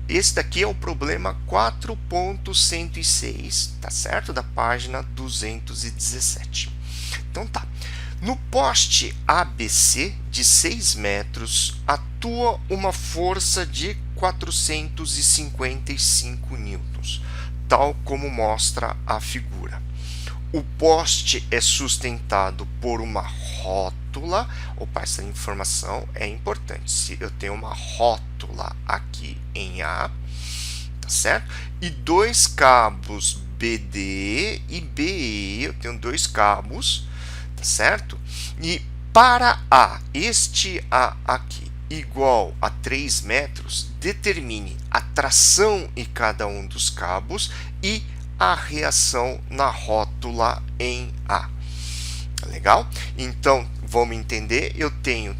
esse daqui é o problema 4.106, tá certo? Da página 217. Então tá. No poste ABC de 6 metros atua uma força de 455 newtons, tal como mostra a figura. O poste é sustentado por uma rótula. Opa, essa informação é importante. Se eu tenho uma rótula aqui em A, tá certo? E dois cabos BD e BE, eu tenho dois cabos, tá certo? E para A, este A aqui, igual a 3 metros, determine a tração em cada um dos cabos e a reação na rótula em A. Legal? Então, vamos entender, eu tenho,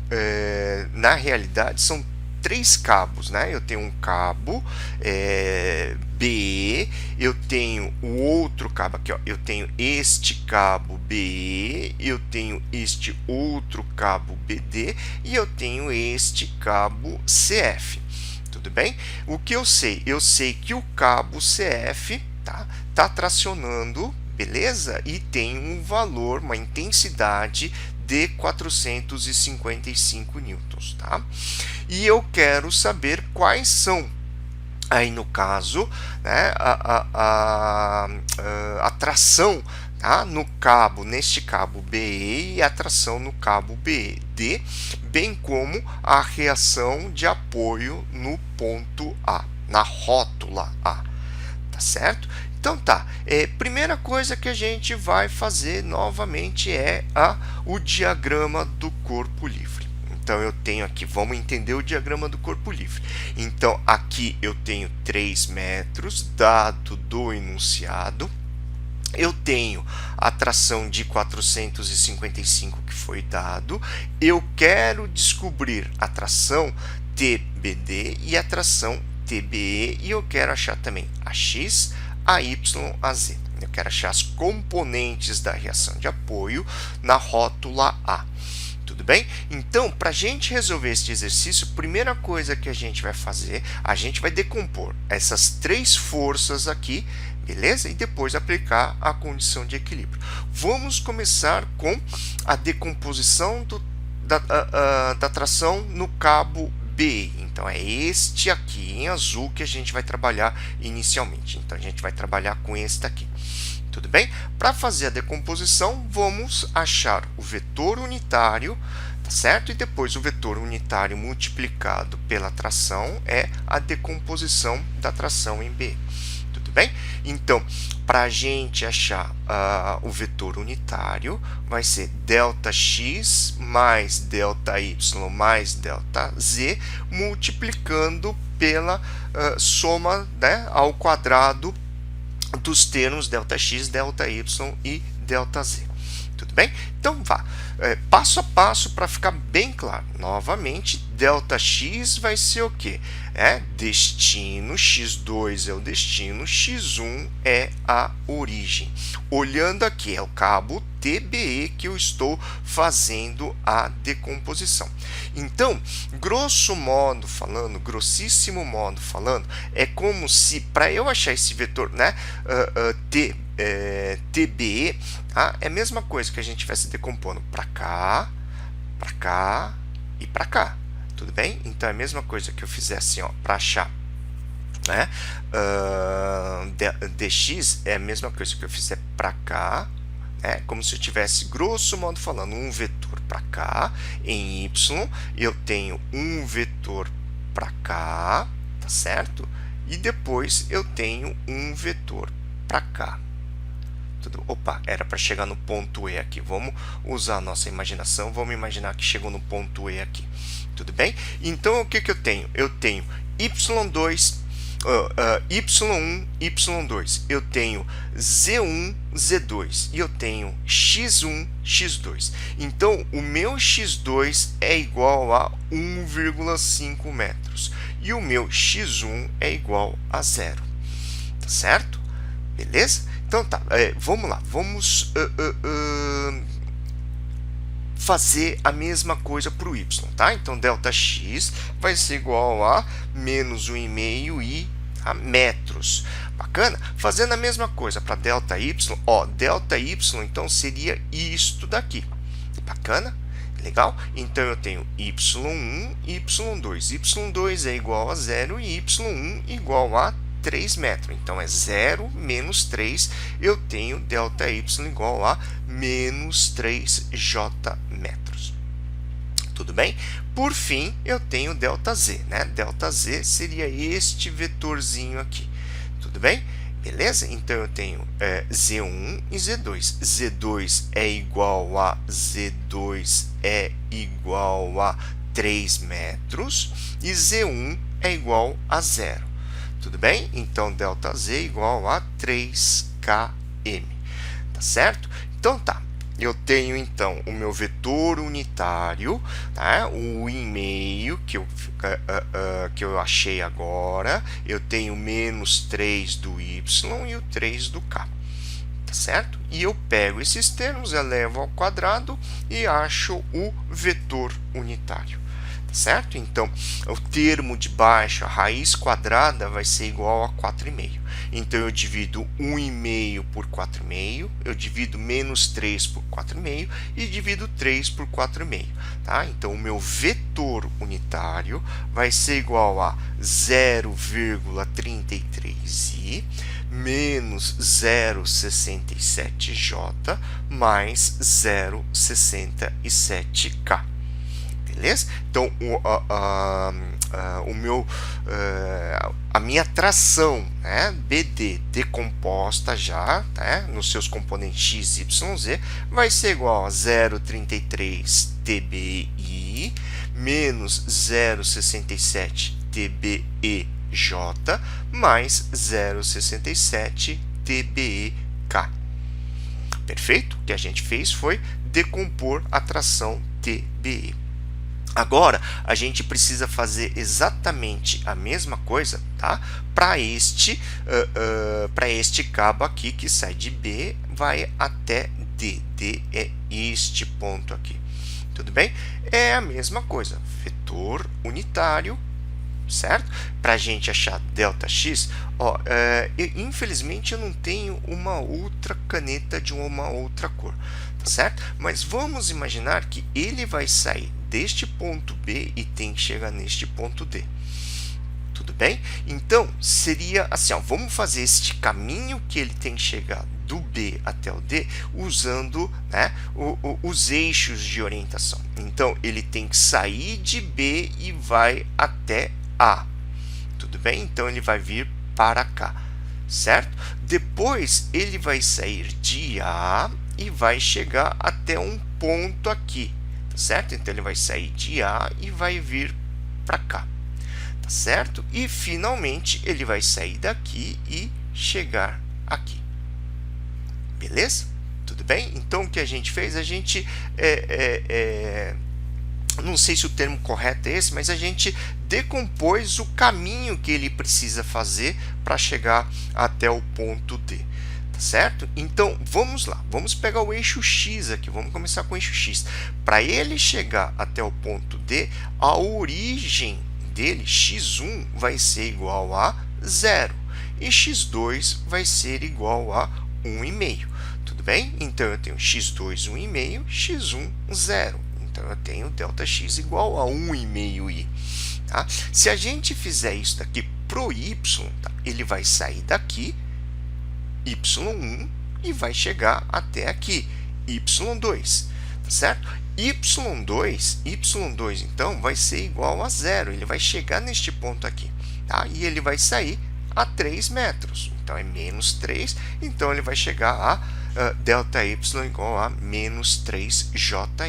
na realidade, são 3 cabos, né? Eu tenho um cabo B, eu tenho o outro cabo aqui, ó, eu tenho este cabo B, eu tenho este outro cabo BD e eu tenho este cabo CF. Tudo bem? O que eu sei? Eu sei que o cabo CF tá tracionando, beleza? E tem um valor, uma intensidade de 455 newtons, tá? E eu quero saber quais são, aí no caso, né, a tração, tá, no cabo, neste cabo BE e a tração no cabo BD, bem como a reação de apoio no ponto A, na rótula A, tá certo? Então tá, primeira coisa que a gente vai fazer novamente é o diagrama do corpo livre. Então eu tenho aqui, vamos entender o diagrama do corpo livre. Então aqui eu tenho 3 metros, dado do enunciado. Eu tenho a tração de 455 que foi dado. Eu quero descobrir a tração TBD e a tração TBE e eu quero achar também a X, a Y, a Z. Eu quero achar as componentes da reação de apoio na rótula A. Tudo bem? Então, para a gente resolver este exercício, a primeira coisa que a gente vai fazer, a gente vai decompor essas 3 forças aqui, beleza? E depois aplicar a condição de equilíbrio. Vamos começar com a decomposição da tração no cabo B. Então, é este aqui em azul que a gente vai trabalhar inicialmente. Então, a gente vai trabalhar com este aqui. Tudo bem? Para fazer a decomposição, vamos achar o vetor unitário, tá certo? E depois o vetor unitário multiplicado pela tração é a decomposição da tração em B. Tudo bem? Então, para a gente achar o vetor unitário, vai ser ΔX mais ΔY mais ΔZ, multiplicando pela soma, né, ao quadrado dos termos ΔX, ΔY e ΔZ. Tudo bem? Então, vá. Passo a passo para ficar bem claro. Novamente, ΔX vai ser o quê? Destino, x2 é o destino, x1 é a origem. Olhando aqui, é o cabo TBE que eu estou fazendo a decomposição. Então, grosso modo falando, grossíssimo modo falando, é como se, para eu achar esse vetor, né, TBE, tá? É a mesma coisa que a gente estivesse decompondo para cá e para cá. Tudo bem? Então, é a mesma coisa que eu fizesse para achar, né, dx, é a mesma coisa que eu fizer para cá, como se eu tivesse, grosso modo falando, um vetor para cá, em y, eu tenho um vetor para cá, tá certo? E depois eu tenho um vetor para cá. Opa, era para chegar no ponto E aqui. Vamos usar a nossa imaginação. Vamos imaginar que chegou no ponto E aqui. Tudo bem? Então, o que eu tenho? Eu tenho y2, y1, y2. Eu tenho z1, z2. E eu tenho x1, x2. Então, o meu x2 é igual a 1,5 metros. E o meu x1 é igual a 0. Tá certo? Beleza? Então tá, vamos lá, vamos fazer a mesma coisa para o y, tá? Então, ΔX vai ser igual a menos 1,5 i a metros. Bacana? Fazendo a mesma coisa para ΔY, ó, ΔY então seria isto daqui. Bacana? Legal? Então, eu tenho y1, y2. y2 é igual a 0 e y1 igual a 3 metros. Então, é 0 menos 3. Eu tenho ΔY igual a menos 3j metros. Tudo bem? Por fim, eu tenho ΔZ. Né? ΔZ seria este vetorzinho aqui. Tudo bem? Beleza? Então, eu tenho Z1 e Z2. Z2 é igual a Z2 é igual a 3 metros e Z1 é igual a 0. Tudo bem? Então, ΔZ é igual a 3km. Tá certo? Então, tá. Eu tenho, então, o meu vetor unitário, tá? O e-mail que eu achei agora. Eu tenho menos 3 do y e o 3 do k. Tá certo? E eu pego esses termos, elevo ao quadrado e acho o vetor unitário. Certo? Então, o termo de baixo, a raiz quadrada, vai ser igual a 4,5. Então, eu divido 1,5 por 4,5, eu divido menos 3 por 4,5 e divido 3 por 4,5. Tá? Então, o meu vetor unitário vai ser igual a 0,33i menos 0,67j mais 0,67k. Beleza? Então, a minha tração, né, BD decomposta já, né, nos seus componentes x, y, z, vai ser igual a 0,33 TBI menos 0,67 TBEJ mais 0,67 TBEK. Perfeito? O que a gente fez foi decompor a tração TBE. Agora, a gente precisa fazer exatamente a mesma coisa, tá? Para este cabo aqui, que sai de B, vai até D. D é este ponto aqui. Tudo bem? É a mesma coisa. Vetor unitário, certo? Para a gente achar ΔX, ó, infelizmente eu não tenho uma outra caneta de uma outra cor, tá certo? Mas vamos imaginar que ele vai sair deste ponto B e tem que chegar neste ponto D. Tudo bem? Então, seria assim, ó, vamos fazer este caminho que ele tem que chegar do B até o D usando, né, os eixos de orientação. Então, ele tem que sair de B e vai até A. Tudo bem? Então, ele vai vir para cá, certo? Depois, ele vai sair de A e vai chegar até um ponto aqui. Tá certo? Então, ele vai sair de A e vai vir para cá. Tá certo? E, finalmente, ele vai sair daqui e chegar aqui. Beleza? Tudo bem? Então, o que a gente fez? A gente, não sei se o termo correto é esse, mas a gente decompôs o caminho que ele precisa fazer para chegar até o ponto D. Certo? Então, vamos lá. Vamos pegar o eixo X aqui. Vamos começar com o eixo X. Para ele chegar até o ponto D, a origem dele, x1, vai ser igual a 0. E x2 vai ser igual a 1,5. Tudo bem? Então, eu tenho x2, 1,5, x1, 0. Então, eu tenho ΔX igual a 1,5i. Tá? Se a gente fizer isso daqui para o y, tá? Ele vai sair daqui, y1, e vai chegar até aqui, y2, tá certo? y2, então, vai ser igual a 0, ele vai chegar neste ponto aqui, tá? E ele vai sair a 3 metros, então é menos 3, então ele vai chegar a ΔY igual a menos 3jm, tá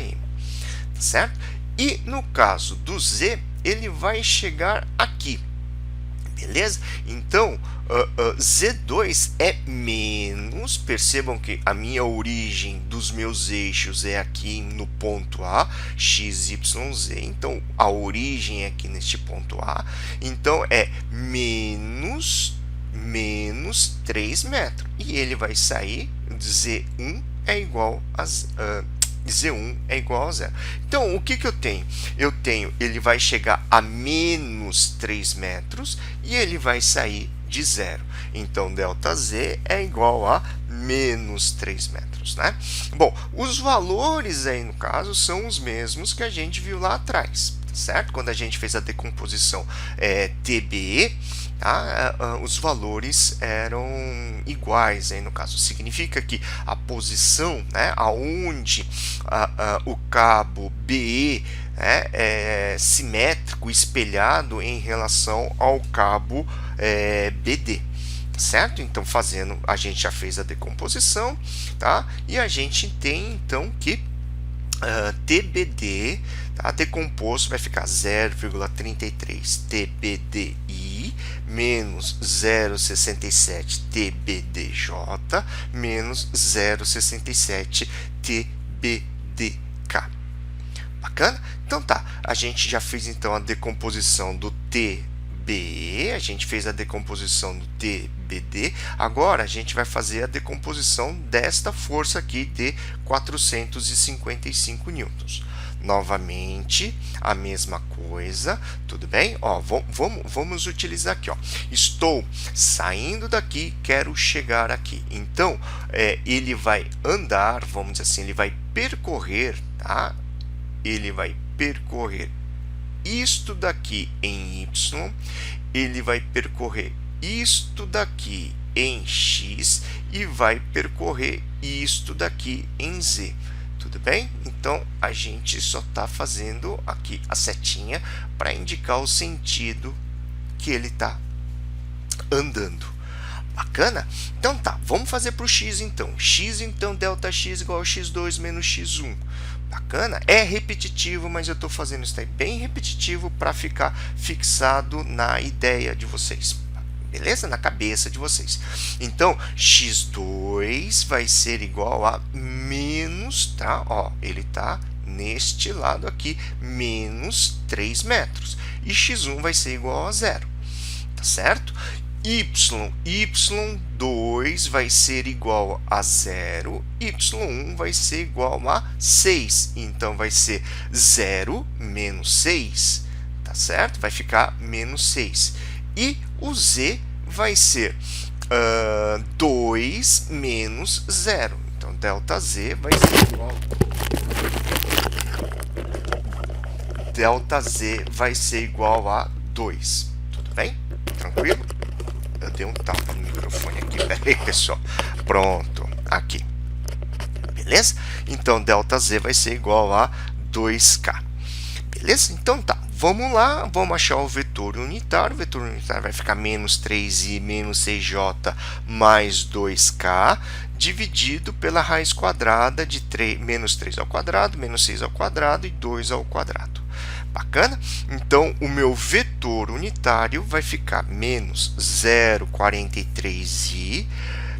certo? E no caso do z, ele vai chegar aqui. Beleza? Então, Z2 é menos, percebam que a minha origem dos meus eixos é aqui no ponto A, x, y, z, então a origem é aqui neste ponto A, então é menos 3 metros, e ele vai sair, Z1 é igual a Z1 é igual a zero. Então, o que eu tenho? Eu tenho, ele vai chegar a menos 3 metros e ele vai sair de zero. Então, ΔZ é igual a menos 3 metros, né? Bom, os valores aí, no caso, são os mesmos que a gente viu lá atrás, certo? Quando a gente fez a decomposição TBE, os valores eram iguais, aí no caso. Significa que a posição, né, aonde o cabo BE é simétrico, espelhado em relação ao cabo BD. Certo? Então, a gente já fez a decomposição, tá? E a gente tem, então, que TBD, tá, decomposto, vai ficar 0,33 TBDI menos 0,67 TBDJ menos 0,67 TBDK. Bacana? Então tá, a gente já fez então a decomposição do TBE, a gente fez a decomposição do TBD, agora a gente vai fazer a decomposição desta força aqui de 455 newtons. Novamente, a mesma coisa, tudo bem? Ó, vamos utilizar aqui, ó. Estou saindo daqui, quero chegar aqui. Então, ele vai andar, vamos dizer assim, ele vai percorrer, tá? Ele vai percorrer isto daqui em Y, ele vai percorrer isto daqui em X e vai percorrer isto daqui em Z. Tudo bem? Então, a gente só está fazendo aqui a setinha para indicar o sentido que ele está andando. Bacana? Então tá, vamos fazer para o X então. X, então, ΔX igual a X2 menos X1. Bacana? É repetitivo, mas eu estou fazendo isso aí bem repetitivo para ficar fixado na ideia de vocês. Beleza? Na cabeça de vocês. Então, x2 vai ser igual a menos, tá? Ó, ele está neste lado aqui, menos 3 metros. E x1 vai ser igual a zero. Tá certo? y2 vai ser igual a zero, y1 vai ser igual a 6. Então, vai ser 0 menos 6. Tá certo? Vai ficar menos 6. E o z vai ser 2 menos 0. Então, ΔZ vai ser igual... ΔZ vai ser igual a 2. Tudo bem? Tranquilo? Eu dei um tapa no microfone aqui. Pera aí, pessoal. Pronto. Aqui. Beleza? Então, ΔZ vai ser igual a 2K. Beleza? Então, tá. Vamos lá, vamos achar o vetor unitário. O vetor unitário vai ficar menos 3i menos 6j mais 2k, dividido pela raiz quadrada de menos 3 ao quadrado, menos 6 ao quadrado e 2 ao quadrado. Bacana? Então, o meu vetor unitário vai ficar menos 0,43i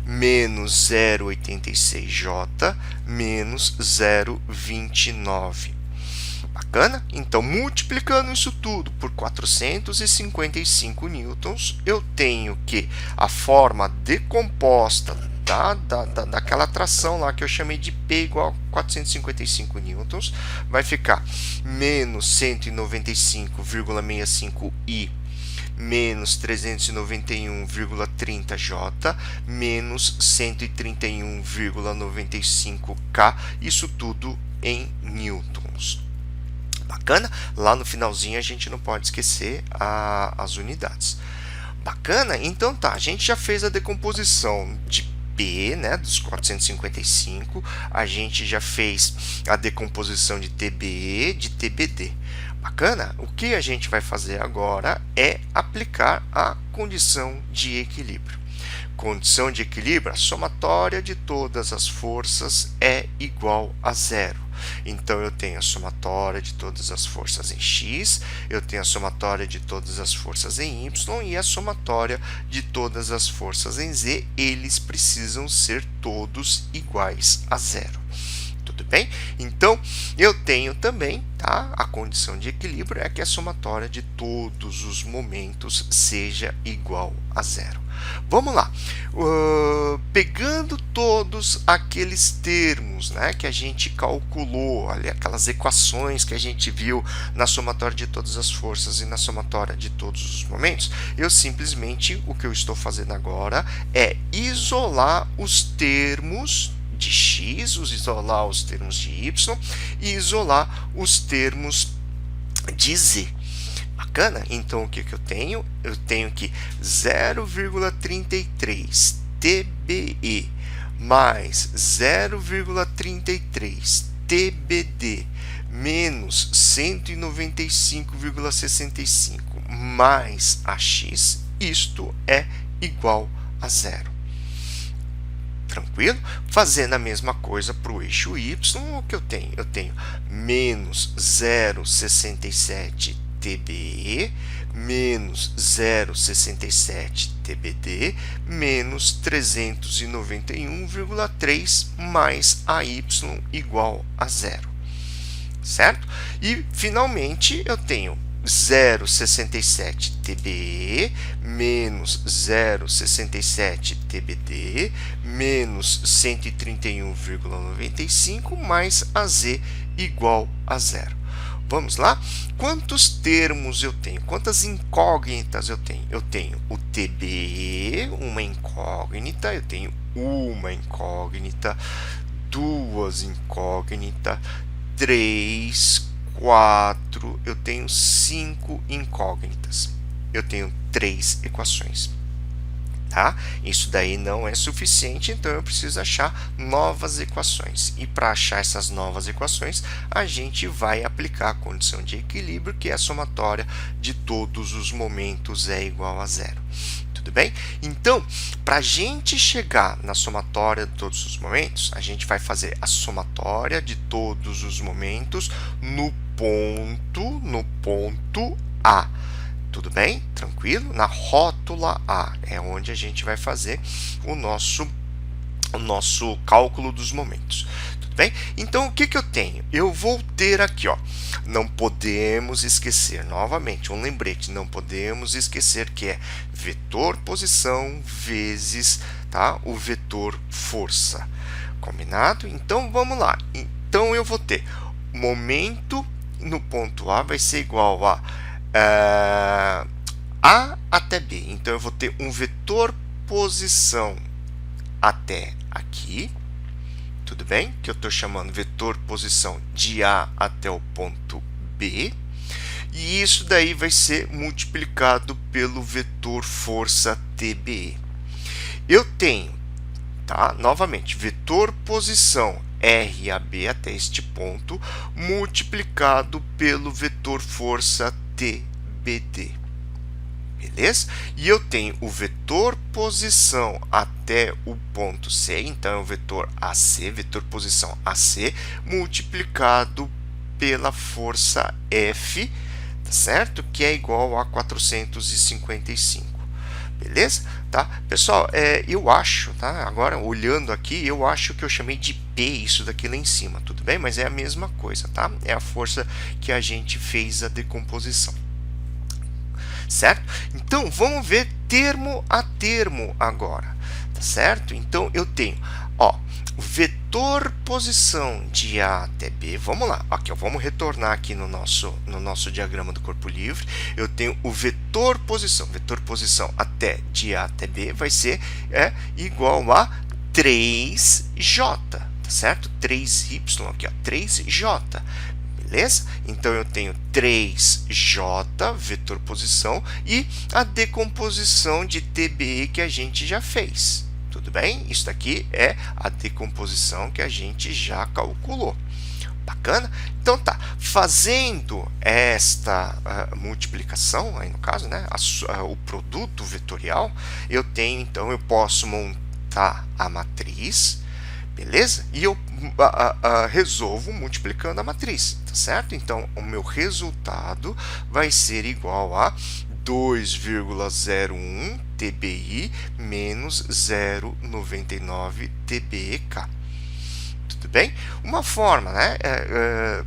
menos 0,86j menos 0,29. Bacana? Então, multiplicando isso tudo por 455 newtons, eu tenho que a forma decomposta daquela tração lá que eu chamei de P igual a 455 newtons, vai ficar menos 195,65I menos 391,30J menos 131,95K, isso tudo em newtons. Bacana? Lá no finalzinho a gente não pode esquecer as unidades. Bacana? Então tá, a gente já fez a decomposição de P, né, dos 455, a gente já fez a decomposição de TBE, de TBD. Bacana? O que a gente vai fazer agora é aplicar a condição de equilíbrio. Condição de equilíbrio, a somatória de todas as forças é igual a zero. Então, eu tenho a somatória de todas as forças em x, eu tenho a somatória de todas as forças em y e a somatória de todas as forças em z. Eles precisam ser todos iguais a zero. Tudo bem? Então, eu tenho também, tá? A condição de equilíbrio é que a somatória de todos os momentos seja igual a zero. Vamos lá. Pegando todos aqueles termos, né, que a gente calculou, ali, aquelas equações que a gente viu na somatória de todas as forças e na somatória de todos os momentos, eu simplesmente, o que eu estou fazendo agora é isolar os termos de x, isolar os termos de y e isolar os termos de z. Bacana? Então, o que eu tenho? Eu tenho que 0,33 TBE mais 0,33 TBD menos 195,65 mais AX, isto é igual a zero. Tranquilo? Fazendo a mesma coisa para o eixo y, o que eu tenho? Eu tenho menos 0,67 TBE menos 0,67 TBD menos 391,3 mais AY igual a zero. Certo? E, finalmente, eu tenho 0,67 TBE menos 0,67 TBD menos 131,95 mais AZ igual a zero. Vamos lá? Quantos termos eu tenho? Quantas incógnitas eu tenho? Eu tenho o TBE, uma incógnita, eu tenho uma incógnita, duas incógnitas, 3, 4, eu tenho 5 incógnitas. Eu tenho 3 equações. Tá? Isso daí não é suficiente, então eu preciso achar novas equações. E para achar essas novas equações, a gente vai aplicar a condição de equilíbrio, que é a somatória de todos os momentos é igual a zero. Tudo bem? Então, para a gente chegar na somatória de todos os momentos, a gente vai fazer a somatória de todos os momentos no ponto A. Tudo bem? Tranquilo? Na rótula A é onde a gente vai fazer o nosso cálculo dos momentos. Tudo bem? Então, o que eu tenho? Eu vou ter aqui, ó, não podemos esquecer, novamente, um lembrete, não podemos esquecer que é vetor posição vezes, tá, o vetor força. Combinado? Então, vamos lá. Então, eu vou ter momento no ponto A vai ser igual a A até B. Então, eu vou ter um vetor posição até aqui, tudo bem? Que eu estou chamando vetor posição de A até o ponto B. E isso daí vai ser multiplicado pelo vetor força TBE. Eu tenho, tá? Novamente, vetor posição RAB até este ponto, multiplicado pelo vetor força TBD. Beleza? E eu tenho o vetor posição até o ponto C, então é o vetor AC, vetor posição AC, multiplicado pela força F, tá certo? Que é igual a 455. Beleza? Tá? Pessoal, eu acho, tá? Agora olhando aqui, eu acho que eu chamei de P isso daqui lá em cima, tudo bem? Mas é a mesma coisa, tá? É a força que a gente fez a decomposição. Certo? Então, vamos ver termo a termo agora, tá certo? Então, eu tenho, ó, o vetor posição de A até B, vamos lá, aqui, ó, vamos retornar aqui no nosso diagrama do corpo livre, eu tenho o vetor posição até de A até B vai ser igual a 3J, tá certo? 3Y aqui, ó, 3J. Beleza? Então, eu tenho 3J, vetor posição, e a decomposição de TBE que a gente já fez. Tudo bem? Isso daqui é a decomposição que a gente já calculou. Bacana? Então, tá. Fazendo esta multiplicação, aí no caso, né, o produto vetorial, eu tenho, então, eu posso montar a matriz, beleza? E eu resolvo multiplicando a matriz, tá certo? Então, o meu resultado vai ser igual a 2,01 TBI menos 0,99 TBEK. Tudo bem? Uma forma, né?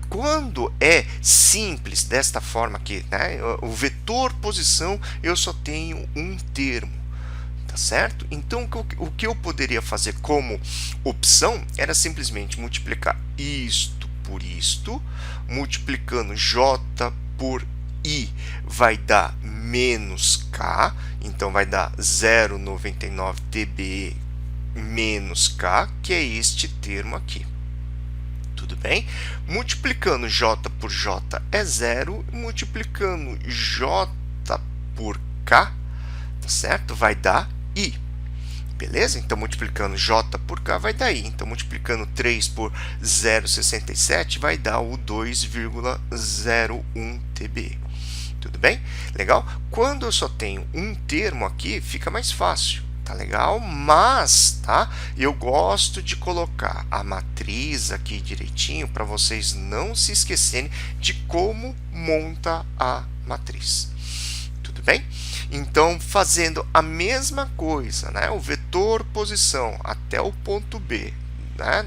Quando é simples desta forma aqui, né? O vetor posição eu só tenho um termo. tá certo? Então, o que eu poderia fazer como opção era simplesmente multiplicar isto por isto, multiplicando j por i vai dar menos k, então vai dar 0,99 TBE menos k, que é este termo aqui. Tudo bem? Multiplicando j por j é 0, multiplicando j por k, tá certo? Vai dar i. Beleza? Então, multiplicando j por k vai dar i. Então, multiplicando 3 por 0,67 vai dar o 2,01 TBE. Tudo bem? Legal? Quando eu só tenho um termo aqui, fica mais fácil. Tá legal? Mas, tá? Eu gosto de colocar a matriz aqui direitinho para vocês não se esquecerem de como monta a matriz. Tudo bem? Então, fazendo a mesma coisa, né? O vetor posição até o ponto B, né?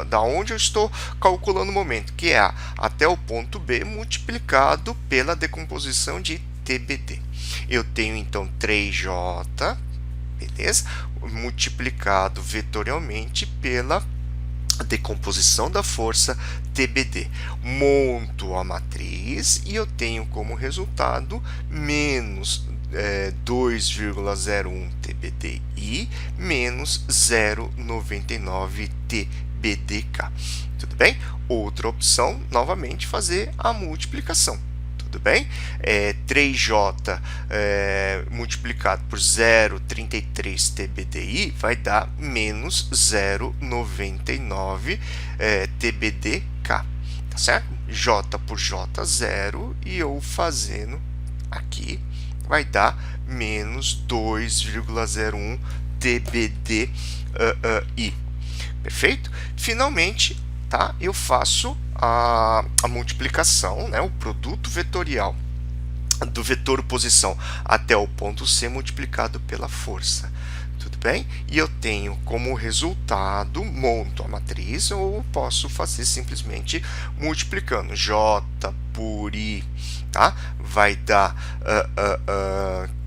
Da onde eu estou calculando o momento, que é até o ponto B multiplicado pela decomposição de TBD. Eu tenho, então, 3J, beleza? Multiplicado vetorialmente pela decomposição da força TBD. Monto a matriz e eu tenho como resultado menos 2,01 TBDI menos 0,99 TBDK. Tudo bem? Outra opção, novamente, fazer a multiplicação. Tudo bem? 3J multiplicado por 0,33 TBDI vai dar menos 0,99 TBDK. Tá certo? J por J, 0, e eu fazendo aqui vai dar menos 2,01 TBDI. Perfeito? Finalmente, tá? Eu faço a multiplicação, né? O produto vetorial do vetor posição até o ponto C multiplicado pela força. Tudo bem? E eu tenho como resultado, monto a matriz, ou posso fazer simplesmente multiplicando J por I, tá? Vai dar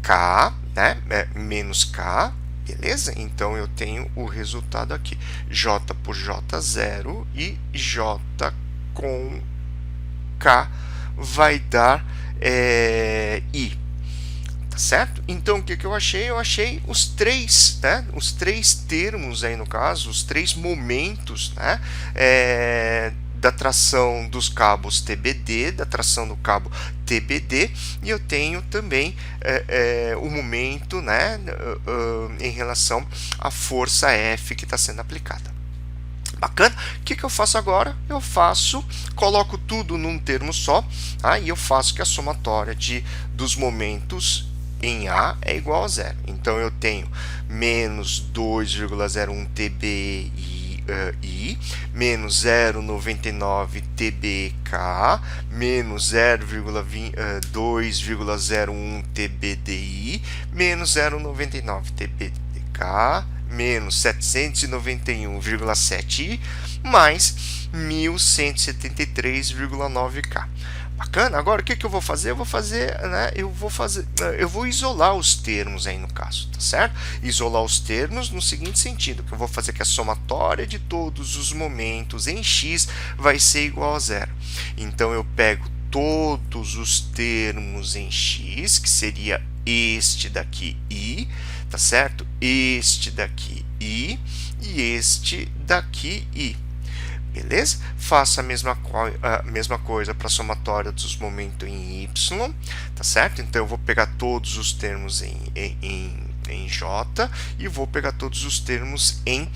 K, né? Menos K, beleza? Então, eu tenho o resultado aqui, J por J, 0, e J com K vai dar I. Tá certo? Então, o que eu achei? Eu achei os três, né? Os três termos aí, no caso, os três momentos, né? Da tração dos cabos TBD, da tração do cabo TBD, e eu tenho também o momento, né? Em relação à força F que está sendo aplicada. Bacana? O que eu faço agora? Eu coloco tudo num termo só, tá? E eu faço que a somatória dos momentos em A é igual a 0. Então, eu tenho menos 2,01 TBI, menos 0,99 TBK, menos 2,01 TBDI, menos 0,99 TBDK, menos 791,7i, mais 1173,9k. Bacana? Agora, o que eu vou fazer? Eu vou isolar os termos aí no caso, tá certo? Isolar os termos no seguinte sentido, que eu vou fazer que a somatória de todos os momentos em x vai ser igual a 0. Então, eu pego todos os termos em x, que seria este daqui, i, tá certo? Este daqui, i, e este daqui, i. Beleza? Faço a mesma coisa para a somatória dos momentos em y, tá certo? Então, eu vou pegar todos os termos em j e vou pegar todos os termos em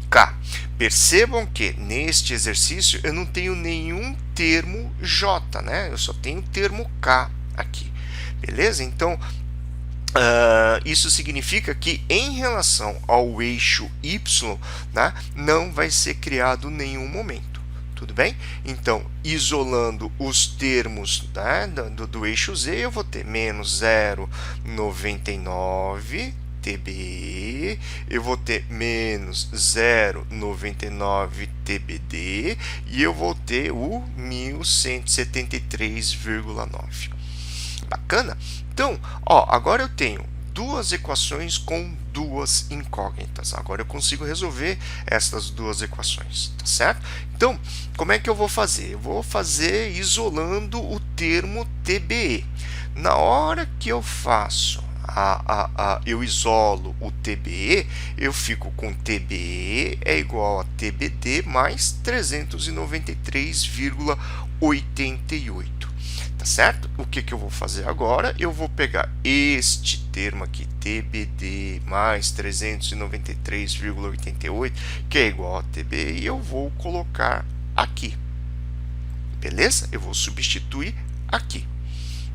k. Percebam que neste exercício eu não tenho nenhum termo j, né? Eu só tenho o termo k aqui. Beleza? Então, isso significa que em relação ao eixo y, né, não vai ser criado nenhum momento. Tudo bem? Então, isolando os termos, né, do eixo z, eu vou ter menos 0,99 TBE, eu vou ter menos 0,99 TBD e eu vou ter o 1173,9. Bacana? Então, agora eu tenho duas equações com duas incógnitas. Agora eu consigo resolver essas duas equações, tá certo? Então, como é que eu vou fazer? Eu vou fazer isolando o termo TBE. Na hora que eu faço eu isolo o TBE, eu fico com TBE é igual a TBD mais 393,88. Tá certo? O que eu vou fazer agora? Eu vou pegar este termo aqui, TBD mais 393,88, que é igual a TBE, e eu vou colocar aqui. Beleza? Eu vou substituir aqui.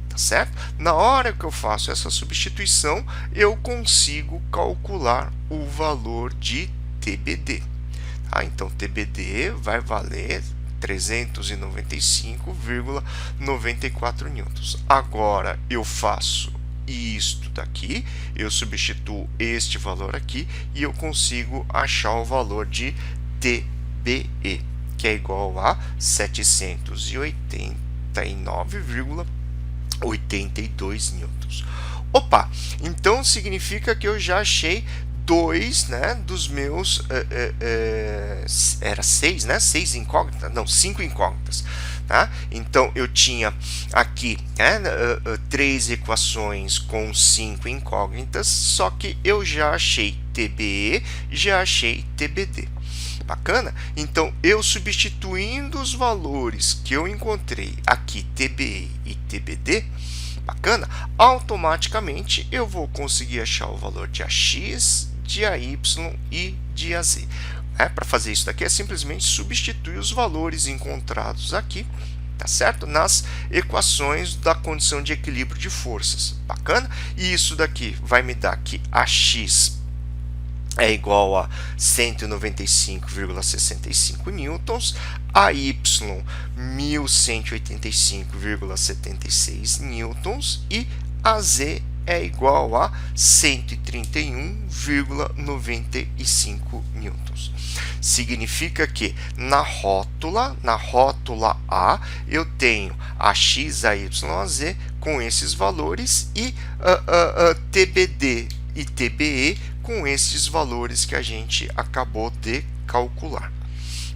Tá certo? Na hora que eu faço essa substituição, eu consigo calcular o valor de TBD. Tá? Então, TBD vai valer 395,94 newtons. Agora, eu faço isto daqui, eu substituo este valor aqui e eu consigo achar o valor de TBE, que é igual a 789,82 newtons. Opa, então significa que eu já achei dois, né, dos meus era seis, né, seis incógnitas, não, cinco incógnitas, tá? Então eu tinha aqui, né, três equações com cinco incógnitas, só que eu já achei TBE, já achei TBD. Bacana? Então, eu substituindo os valores que eu encontrei aqui, TBE e TBD, bacana, automaticamente eu vou conseguir achar o valor de AX, de AY e de AZ. Para fazer isso daqui é simplesmente substituir os valores encontrados aqui, tá certo? Nas equações da condição de equilíbrio de forças. Bacana? E isso daqui vai me dar que AX é igual a 195,65 newtons, a y 1185,76 newtons e a z é igual a 131,95 newtons. Significa que na rótula A, eu tenho a x, a y, a z com esses valores e TBD e TBE com esses valores que a gente acabou de calcular.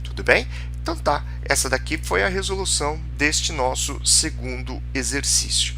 Tudo bem? Então tá, essa daqui foi a resolução deste nosso segundo exercício.